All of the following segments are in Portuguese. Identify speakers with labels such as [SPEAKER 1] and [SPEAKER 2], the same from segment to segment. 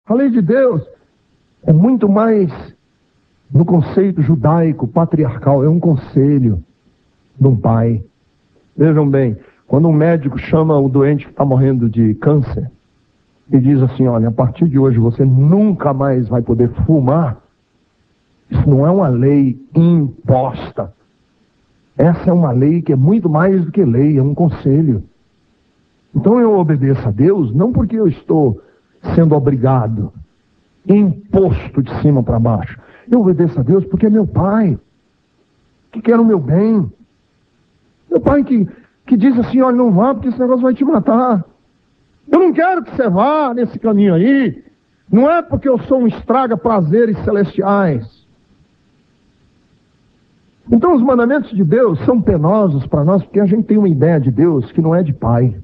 [SPEAKER 1] A lei de Deus é muito mais no conceito judaico, patriarcal, é um conselho de um pai. Vejam bem, quando um médico chama o doente que está morrendo de câncer e diz assim, olha, a partir de hoje você nunca mais vai poder fumar, isso não é uma lei imposta. Essa é uma lei que é muito mais do que lei, é um conselho. Então eu obedeço a Deus não porque eu estou sendo obrigado, imposto de cima para baixo. Eu obedeço a Deus porque é meu pai, que quer o meu bem. Meu pai que diz assim, olha, não vá porque esse negócio vai te matar. Eu não quero que você vá nesse caminho aí. Não é porque eu sou um estraga-prazeres celestiais. Então os mandamentos de Deus são penosos para nós porque a gente tem uma ideia de Deus que não é de pai.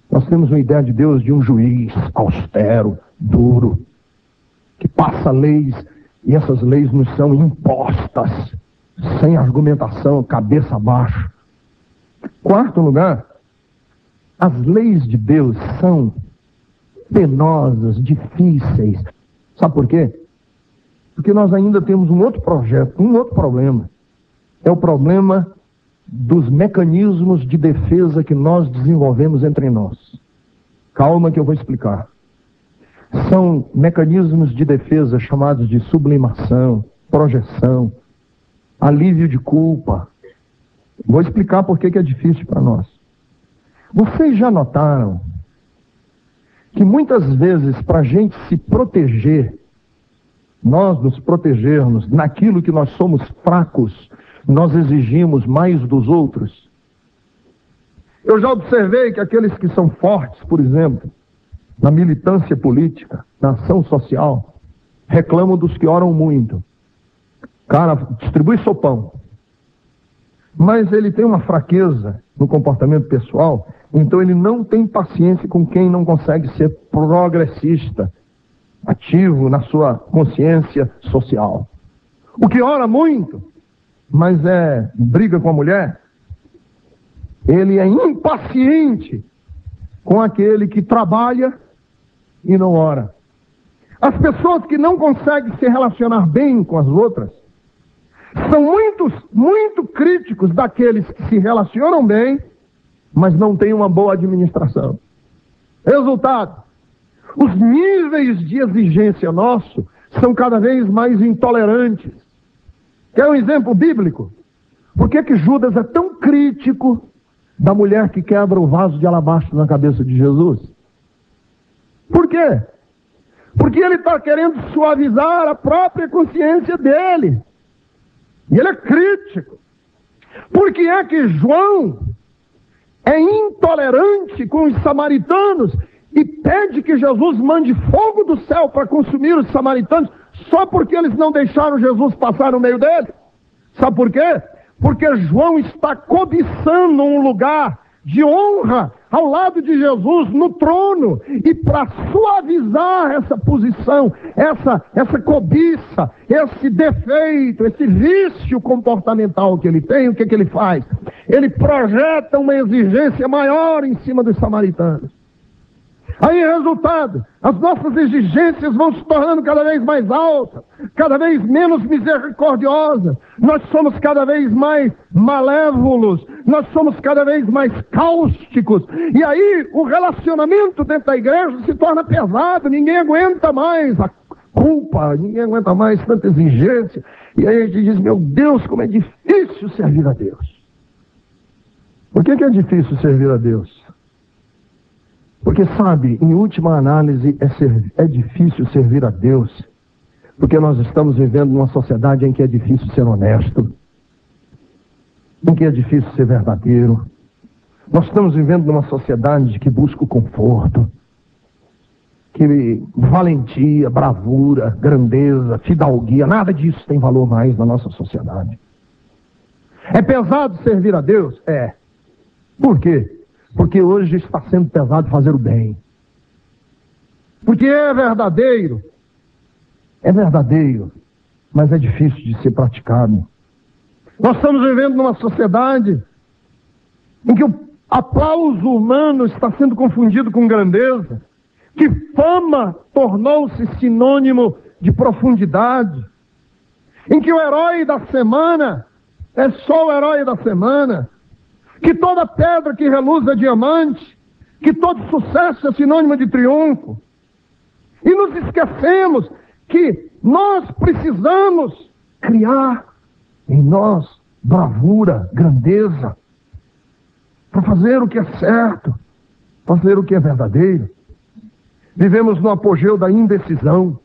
[SPEAKER 1] Nós temos uma ideia de Deus de um juiz austero, duro, que passa leis e essas leis nos são impostas, sem argumentação, cabeça abaixo. Quarto lugar, as leis de Deus são penosas, difíceis. Sabe por quê? Porque nós ainda temos um outro projeto, um outro problema. É o problema dos mecanismos de defesa que nós desenvolvemos entre nós. Calma que eu vou explicar. São mecanismos de defesa chamados de sublimação, projeção, alívio de culpa. Vou explicar por que é difícil para nós. Vocês já notaram que muitas vezes para a gente se proteger, nós nos protegermos naquilo que nós somos fracos, nós exigimos mais dos outros? Eu já observei que aqueles que são fortes, por exemplo, na militância política, na ação social, reclamam dos que oram muito. Cara, distribui sopão. Mas ele tem uma fraqueza no comportamento pessoal, então ele não tem paciência com quem não consegue ser progressista, ativo na sua consciência social. O que ora muito, mas briga com a mulher, ele é impaciente com aquele que trabalha e não ora. As pessoas que não conseguem se relacionar bem com as outras são muito críticos daqueles que se relacionam bem, mas não têm uma boa administração. Resultado, os níveis de exigência nosso são cada vez mais intolerantes. Quer um exemplo bíblico? Por que Judas é tão crítico da mulher que quebra o vaso de alabastro na cabeça de Jesus? Por quê? Porque ele está querendo suavizar a própria consciência dele. E ele é crítico. Por que é que João é intolerante com os samaritanos e pede que Jesus mande fogo do céu para consumir os samaritanos só porque eles não deixaram Jesus passar no meio deles? Sabe por quê? Porque João está cobiçando um lugar de honra ao lado de Jesus no trono, e para suavizar essa posição, essa cobiça, esse defeito, esse vício comportamental que ele tem, o que ele faz? Ele projeta uma exigência maior em cima dos samaritanos. Aí, resultado, as nossas exigências vão se tornando cada vez mais altas, cada vez menos misericordiosas. Nós somos cada vez mais malévolos, nós somos cada vez mais cáusticos. E aí, o relacionamento dentro da igreja se torna pesado, ninguém aguenta mais a culpa, ninguém aguenta mais tanta exigência. E aí a gente diz, meu Deus, como é difícil servir a Deus. Por que é difícil servir a Deus? Porque, sabe, em última análise, é difícil servir a Deus, porque nós estamos vivendo numa sociedade em que é difícil ser honesto, em que é difícil ser verdadeiro. Nós estamos vivendo numa sociedade que busca o conforto, que valentia, bravura, grandeza, fidalguia, nada disso tem valor mais na nossa sociedade. É pesado servir a Deus? É. Por quê? Porque hoje está sendo pesado fazer o bem. Porque é verdadeiro, mas é difícil de ser praticado. Nós estamos vivendo numa sociedade em que o aplauso humano está sendo confundido com grandeza. que fama tornou-se sinônimo de profundidade, em que o herói da semana é só o herói da semana, que toda pedra que reluz é diamante, que todo sucesso é sinônimo de triunfo. E nos esquecemos que nós precisamos criar em nós bravura, grandeza, para fazer o que é certo, fazer o que é verdadeiro. Vivemos no apogeu da indecisão,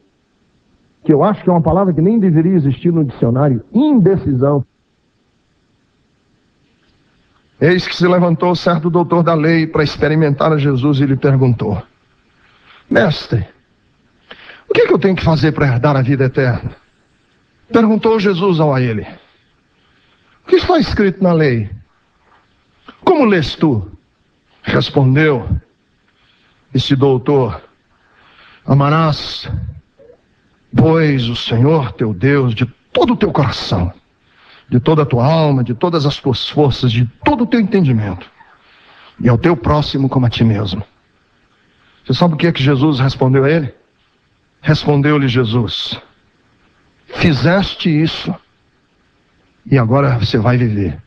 [SPEAKER 1] que eu acho que é uma palavra que nem deveria existir no dicionário. Indecisão. Eis que se levantou certo doutor da lei para experimentar a Jesus e lhe perguntou: Mestre, o que é que eu tenho que fazer para herdar a vida eterna? Perguntou Jesus a ele: O que está escrito na lei? Como lês tu? Respondeu esse doutor: Amarás, pois, o Senhor teu Deus de todo o teu coração, de toda a tua alma, de todas as tuas forças, de todo o teu entendimento, e ao teu próximo como a ti mesmo. Você sabe o que é que Jesus respondeu a ele? Respondeu-lhe Jesus: Fizeste isso, e agora você vai viver.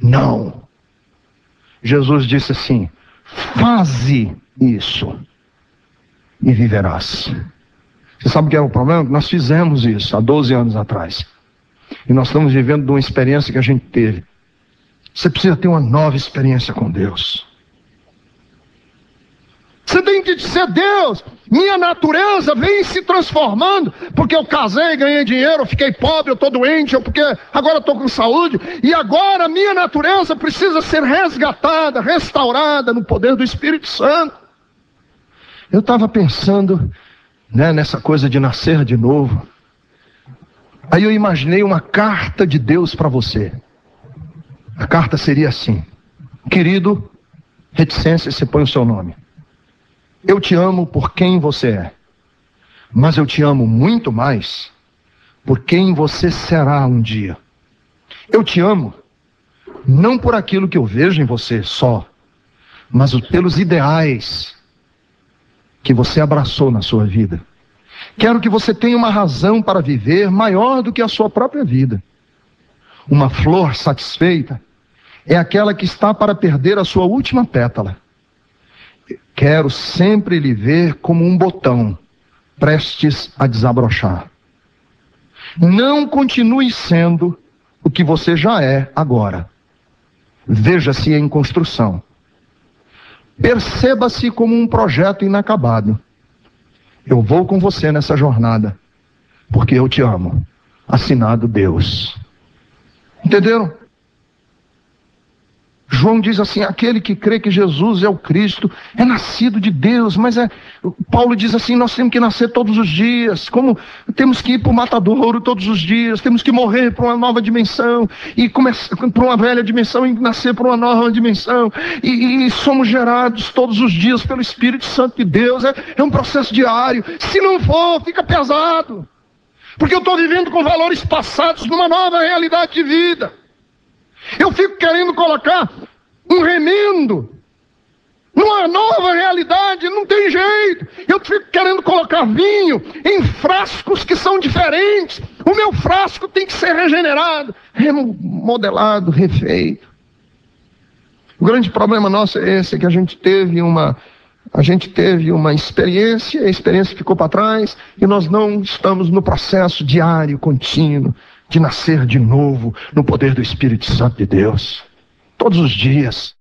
[SPEAKER 1] Não. Jesus disse assim: Faze isso, e viverás. Você sabe o que é o problema? Nós fizemos isso há 12 anos atrás. E nós estamos vivendo de uma experiência que a gente teve. Você precisa ter uma nova experiência com Deus. Você tem que dizer: Deus, minha natureza vem se transformando, porque eu casei, ganhei dinheiro, eu fiquei pobre, eu estou doente, porque agora estou com saúde, e agora minha natureza precisa ser resgatada, restaurada no poder do Espírito Santo. Eu estava pensando, nessa coisa de nascer de novo. Aí eu imaginei uma carta de Deus para você. A carta seria assim: Querido, reticência, você põe o seu nome. Eu te amo por quem você é, mas eu te amo muito mais por quem você será um dia. Eu te amo não por aquilo que eu vejo em você só, mas pelos ideais que você abraçou na sua vida. Quero que você tenha uma razão para viver maior do que a sua própria vida. Uma flor satisfeita é aquela que está para perder a sua última pétala. Quero sempre lhe ver como um botão, prestes a desabrochar. Não continue sendo o que você já é agora. Veja-se em construção. Perceba-se como um projeto inacabado. Eu vou com você nessa jornada, porque eu te amo. Assinado Deus. Entenderam? João diz assim: aquele que crê que Jesus é o Cristo é nascido de Deus. Mas Paulo diz assim: nós temos que nascer todos os dias, como temos que ir para o matadouro todos os dias, temos que morrer para uma nova dimensão, e começar para uma velha dimensão e nascer para uma nova dimensão, e somos gerados todos os dias pelo Espírito Santo de Deus. É um processo diário. Se não for, fica pesado, porque eu estou vivendo com valores passados numa nova realidade de vida. Eu fico querendo colocar um remendo numa nova realidade, não tem jeito. Eu fico querendo colocar vinho em frascos que são diferentes. O meu frasco tem que ser regenerado, remodelado, refeito. O grande problema nosso é esse, que a gente teve uma experiência, a experiência ficou para trás, e nós não estamos no processo diário, contínuo, de nascer de novo no poder do Espírito Santo de Deus. Todos os dias.